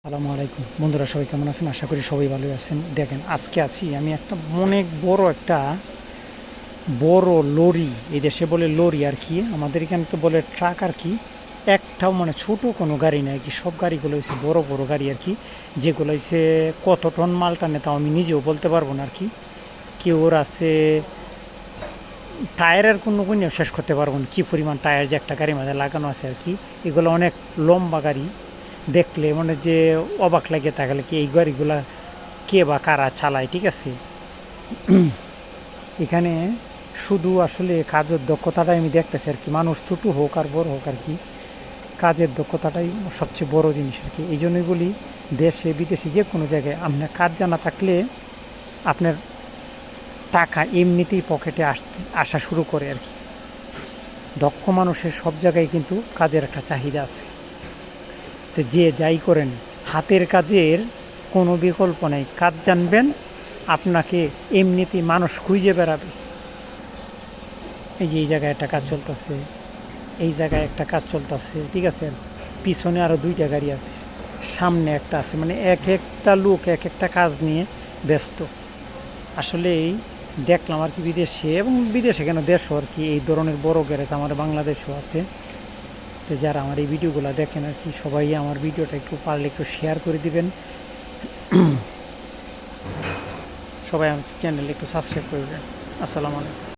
আসসালামু আলাইকুম বন্ধুরা, সবাই কেমন আছেন? আশা করি সবাই ভালোই আছেন। দেখেন, আজকে আছি আমি একটা অনেক বড় লরি, এই দেশে বলে লরি আর কি, আমাদের এখানে তো বলে ট্রাক আর কি। একটাও মানে ছোট কোনো গাড়ি নাই কি, সব গাড়িগুলো হচ্ছে বড় বড় গাড়ি আর কি, যেগুলো হচ্ছে কত টন মাল টানে তাও আমি নিজেও বলতে পারবো না আর কি। কেউর আছে টায়ারের কোনো গুণেও শেষ করতে পারবো না, কী পরিমাণ টায়ার যে একটা গাড়ির মধ্যে লাগানো আছে আর কি। এগুলো অনেক লম্বা গাড়ি, দেখলে মানে যে অবাক লাগে তাহলে কি এই গাড়িগুলা কে বা কারা চালায়, ঠিক আছে। এখানে শুধু আসলে কাজের দক্ষতাটাই আমি দেখতেছি আর কি, মানুষ ছোটো হোক আর বড় হোক আর কি, কাজের দক্ষতাটাই সবচেয়ে বড় জিনিস আর কি। এই জন্যই বলি, দেশে বিদেশে যে কোনো জায়গায় আপনার কাজ জানা থাকলে আপনার টাকা এমনিতেই পকেটে আসা শুরু করে আর কি। দক্ষ মানুষের সব জায়গায় কিন্তু কাজের একটা চাহিদা আছে। তো যে যাই করেন, হাতের কাজের কোনো বিকল্প নেই। কাজ জানবেন, আপনাকে এমনিতেই মানুষ খুঁজে বেড়াবে। এই যে এই জায়গায় একটা কাজ চলতেছে, এই জায়গায় একটা কাজ চলতেছে, ঠিক আছে। পিছনে আরও দুইটা গাড়ি আছে, সামনে একটা আছে, মানে এক একটা লোক এক একটা কাজ নিয়ে ব্যস্ত। আসলে এই দেখলাম আর কি, বিদেশে এবং বিদেশে কেন দেশও আর কি, এই ধরনের বড় গ্যারেজ আমার বাংলাদেশেও আছে। তো যারা আমার এই ভিডিওগুলো দেখেন আর কি, সবাই আমার ভিডিওটা একটু পারলে একটু শেয়ার করে দিবেন। সবাই আমার চ্যানেলে একটু সাবস্ক্রাইব করে দেবেন। আসসালামু আলাইকুম।